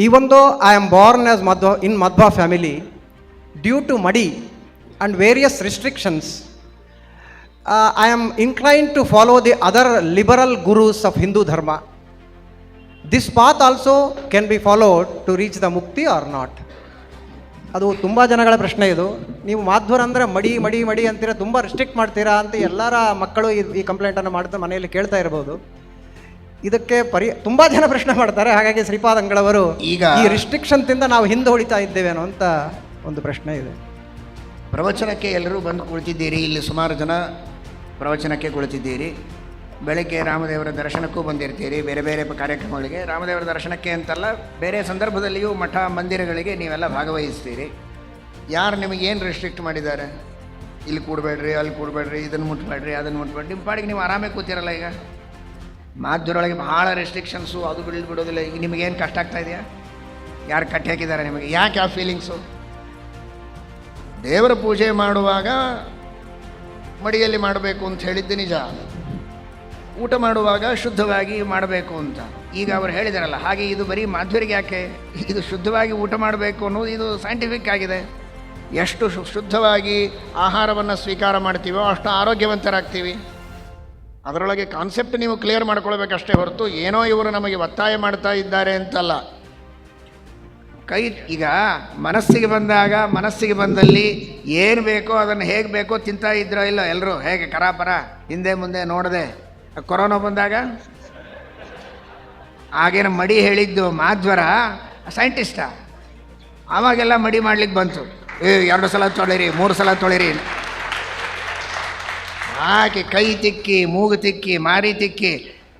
Even though I am born as in Madhva family, due to Madi and various restrictions, I am inclined to follow the other liberal gurus of Hindu Dharma. This path also can be followed to reach the mukti or not? ಅದು ತುಂಬ ಜನಗಳ ಪ್ರಶ್ನೆ ಇದು. ನೀವು ಮಾಧ್ವರ ಅಂದರೆ ಮಡಿ ಮಡಿ ಮಡಿ ಅಂತೀರ, ತುಂಬ ರಿಸ್ಟ್ರಿಕ್ಟ್ ಮಾಡ್ತೀರಾ ಅಂತ ಎಲ್ಲರ ಮಕ್ಕಳು ಈ ಕಂಪ್ಲೇಂಟನ್ನು ಮಾಡ್ತಾ ಮನೆಯಲ್ಲಿ ಕೇಳ್ತಾ ಇರ್ಬೋದು. ಇದಕ್ಕೆ ತುಂಬ ಜನ ಪ್ರಶ್ನೆ ಮಾಡ್ತಾರೆ. ಹಾಗಾಗಿ ಶ್ರೀಪಾದ ಅಂಗಳವರು ಈಗ ಈ ರಿಸ್ಟ್ರಿಕ್ಷನ್ದಿಂದ ನಾವು ಹಿಂದೆ ಹೊಡಿತಾ ಇದ್ದೇವೇನೋ ಅಂತ ಒಂದು ಪ್ರಶ್ನೆ ಇದೆ. ಪ್ರವಚನಕ್ಕೆ ಎಲ್ಲರೂ ಬಂದು ಕುಳಿತಿದ್ದೀರಿ, ಇಲ್ಲಿ ಸುಮಾರು ಜನ ಪ್ರವಚನಕ್ಕೆ ಕುಳಿತಿದ್ದೀರಿ. ಬೆಳಗ್ಗೆ ರಾಮದೇವರ ದರ್ಶನಕ್ಕೂ ಬಂದಿರ್ತೀರಿ, ಬೇರೆ ಬೇರೆ ಕಾರ್ಯಕ್ರಮಗಳಿಗೆ. ರಾಮದೇವರ ದರ್ಶನಕ್ಕೆ ಅಂತಲ್ಲ, ಬೇರೆ ಸಂದರ್ಭದಲ್ಲಿಯೂ ಮಠ ಮಂದಿರಗಳಿಗೆ ನೀವೆಲ್ಲ ಭಾಗವಹಿಸ್ತೀರಿ. ಯಾರು ನಿಮಗೇನು ರೆಸ್ಟ್ರಿಕ್ಟ್ ಮಾಡಿದ್ದಾರೆ? ಇಲ್ಲಿ ಕೂಡಬೇಡ್ರಿ, ಅಲ್ಲಿ ಕೂಡಬೇಡ್ರಿ, ಇದನ್ನು ಮುಟ್ಬೇಡ್ರಿ, ಅದನ್ನು ಮುಟ್ಬೇಡ್ರಿ, ನಿಮ್ಮ ಪಾಡಿಗೆ ನೀವು ಆರಾಮಾಗಿ ಕೂತಿರಲ್ಲ. ಈಗ ಮಾಧ್ಯಮದೊಳಗೆ ಭಾಳ ರೆಸ್ಟ್ರಿಕ್ಷನ್ಸು, ಅದು ಬಿಡೋದಿಲ್ಲ. ಈಗ ನಿಮಗೇನು ಕಷ್ಟ ಆಗ್ತಾ ಇದೆಯಾ? ಯಾರು ಕಟ್ಟಿ ಹಾಕಿದ್ದಾರೆ ನಿಮಗೆ? ಯಾಕೆ ಆ ಫೀಲಿಂಗ್ಸು? ದೇವರ ಪೂಜೆ ಮಾಡುವಾಗ ಮಡಿಯಲ್ಲಿ ಮಾಡಬೇಕು ಅಂತ ಹೇಳಿದ್ದು ನಿಜ, ಊಟ ಮಾಡುವಾಗ ಶುದ್ಧವಾಗಿ ಮಾಡಬೇಕು ಅಂತ ಈಗ ಅವರು ಹೇಳಿದಾರಲ್ಲ. ಹಾಗೆ ಇದು ಬರೀ ಮಾಧ್ವರಿಗೆ ಯಾಕೆ? ಇದು ಶುದ್ಧವಾಗಿ ಊಟ ಮಾಡಬೇಕು ಅನ್ನೋದು ಇದು ಸೈಂಟಿಫಿಕ್ ಆಗಿದೆ. ಎಷ್ಟು ಶುದ್ಧವಾಗಿ ಆಹಾರವನ್ನು ಸ್ವೀಕಾರ ಮಾಡ್ತೀವೋ ಅಷ್ಟು ಆರೋಗ್ಯವಂತರಾಗ್ತೀವಿ. ಅದರೊಳಗೆ ಕಾನ್ಸೆಪ್ಟ್ ನೀವು ಕ್ಲಿಯರ್ ಮಾಡ್ಕೊಳ್ಬೇಕಷ್ಟೇ ಹೊರತು ಏನೋ ಇವರು ನಮಗೆ ಒತ್ತಾಯ ಮಾಡ್ತಾ ಇದ್ದಾರೆ ಅಂತಲ್ಲ. ಈಗ ಮನಸ್ಸಿಗೆ ಬಂದಲ್ಲಿ ಏನು ಬೇಕೋ ಅದನ್ನು ಹೇಗೆ ಬೇಕೋ ತಿಂತಾ ಇದ್ರೋ ಇಲ್ಲ ಎಲ್ಲರೂ? ಹೇಗೆ ಕರಾಪರ ಹಿಂದೆ ಮುಂದೆ ನೋಡದೆ. ಕೊರೋನಾ ಬಂದಾಗ ಆಗೇನು ಮಡಿ ಹೇಳಿದ್ದು ಮಾಧ್ವರ ಸೈಂಟಿಸ್ಟ, ಆವಾಗೆಲ್ಲ ಮಡಿ ಮಾಡ್ಲಿಕ್ಕೆ ಬಂತು. 2 ಸಲ ತೊಳಿರಿ, 3 ಸಲ ತೊಳಿರಿ, ಹಾಕಿ ಕೈ ತಿಕ್ಕಿ, ಮೂಗು ತಿಕ್ಕಿ, ಮಾರಿ ತಿಕ್ಕಿ.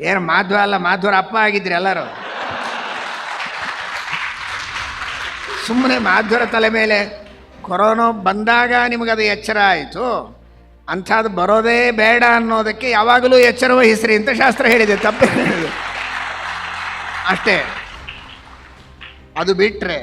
ಏನು ಮಾಧ್ವ ಅಲ್ಲ, ಮಾಧ್ವರ ಅಪ್ಪ ಆಗಿದ್ರಿ ಎಲ್ಲರೂ. ಸುಮ್ಮನೆ ಮಾಧ್ವರ ತಲೆ ಮೇಲೆ ಕೊರೋನಾ ಬಂದಾಗ ನಿಮಗದು ಎಚ್ಚರ ಆಯಿತು. ಅಂಥದ್ದು ಬರೋದೇ ಬೇಡ ಅನ್ನೋದಕ್ಕೆ ಯಾವಾಗಲೂ ಎಚ್ಚರ ವಹಿಸ್ರಿ ಅಂತ ಶಾಸ್ತ್ರ ಹೇಳಿದೆ, ತಪ್ಪೇ ಹೇಳಿದೆ ಅಷ್ಟೇ. ಅದು ಬಿಟ್ಟರೆ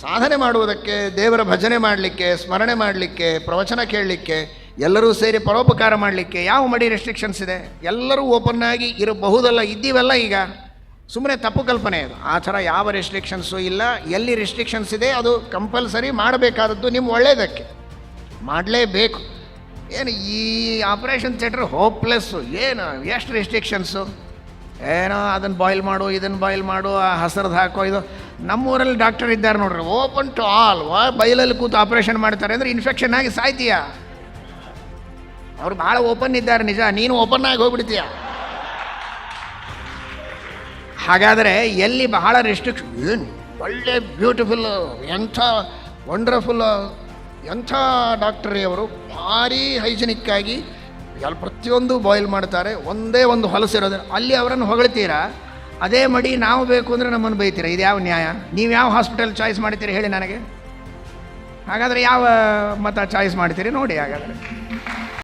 ಸಾಧನೆ ಮಾಡುವುದಕ್ಕೆ, ದೇವರ ಭಜನೆ ಮಾಡಲಿಕ್ಕೆ, ಸ್ಮರಣೆ ಮಾಡಲಿಕ್ಕೆ, ಪ್ರವಚನ ಕೇಳಲಿಕ್ಕೆ, ಎಲ್ಲರೂ ಸೇರಿ ಪರೋಪಕಾರ ಮಾಡಲಿಕ್ಕೆ ಯಾವ ಮಡಿ ರೆಸ್ಟ್ರಿಕ್ಷನ್ಸ್ ಇದೆ? ಎಲ್ಲರೂ ಓಪನ್ ಆಗಿ ಇರಬಹುದಲ್ಲ, ಇದ್ದೀವಲ್ಲ. ಈಗ ಸುಮ್ಮನೆ ತಪ್ಪು ಕಲ್ಪನೆ ಅದು. ಆ ಥರ ಯಾವ ರೆಸ್ಟ್ರಿಕ್ಷನ್ಸು ಇಲ್ಲ. ಎಲ್ಲಿ ರೆಸ್ಟ್ರಿಕ್ಷನ್ಸ್ ಇದೆ ಅದು ಕಂಪಲ್ಸರಿ ಮಾಡಬೇಕಾದದ್ದು ನಿಮ್ಮ ಒಳ್ಳೆಯದಕ್ಕೆ, ಮಾಡಲೇಬೇಕು. ಏನು ಈ ಆಪ್ರೇಷನ್ ಥಿಯೇಟ್ರ್ ಹೋಪ್ಲೆಸ್ಸು, ಏನು ಎಷ್ಟು ರೆಸ್ಟ್ರಿಕ್ಷನ್ಸು? ಏನೋ ಅದನ್ನು ಬಾಯ್ಲ್ ಮಾಡು, ಇದನ್ನು ಬಾಯ್ಲ್ ಮಾಡು, ಆ ಹಸಿರದು ಹಾಕೋ. ಇದು ನಮ್ಮೂರಲ್ಲಿ ಡಾಕ್ಟರ್ ಇದ್ದಾರೆ ನೋಡ್ರಿ, ಓಪನ್ ಟು ಆಲ್. ಬೈಲಲ್ಲಿ ಕೂತು ಆಪ್ರೇಷನ್ ಮಾಡ್ತಾರೆ ಅಂದರೆ ಇನ್ಫೆಕ್ಷನ್ ಆಗಿ ಸಾಯ್ತೀಯ. ಅವ್ರು ಭಾಳ ಓಪನ್ ಇದ್ದಾರೆ ನಿಜ, ನೀನು ಓಪನ್ ಆಗಿ ಹೋಗ್ಬಿಡ್ತೀಯ. ಹಾಗಾದರೆ ಎಲ್ಲಿ ಬಹಳ ರೆಸ್ಟ್ರಿಕ್ಷನ್, ಏನು ಒಳ್ಳೆ ಬ್ಯೂಟಿಫುಲ್, ಎಂಥ ವಂಡರ್ಫುಲ್, ಎಂಥ ಡಾಕ್ಟ್ರಿ ಅವರು, ಭಾರಿ ಹೈಜಿನಿಕ್ಕಾಗಿ ಪ್ರತಿಯೊಂದು ಬಾಯ್ಲ್ ಮಾಡ್ತಾರೆ, ಒಂದೇ ಒಂದು ಹೊಲಸಿರೋದು. ಅಲ್ಲಿ ಅವರನ್ನು ಹೊಗಳ್ತೀರಾ. ಅದೇ ಮಡಿ ನಾವು ಬೇಕು ಅಂದರೆ ನಮ್ಮನ್ನು ಬೈತೀರಾ. ಇದು ಯಾವ ನ್ಯಾಯ? ನೀವು ಯಾವ ಹಾಸ್ಪಿಟಲ್ ಚಾಯ್ಸ್ ಮಾಡ್ತೀರಿ ಹೇಳಿ ನನಗೆ? ಹಾಗಾದರೆ ಯಾವ ಮತ ಚಾಯ್ಸ್ ಮಾಡ್ತೀರಿ ನೋಡಿ ಹಾಗಾದರೆ.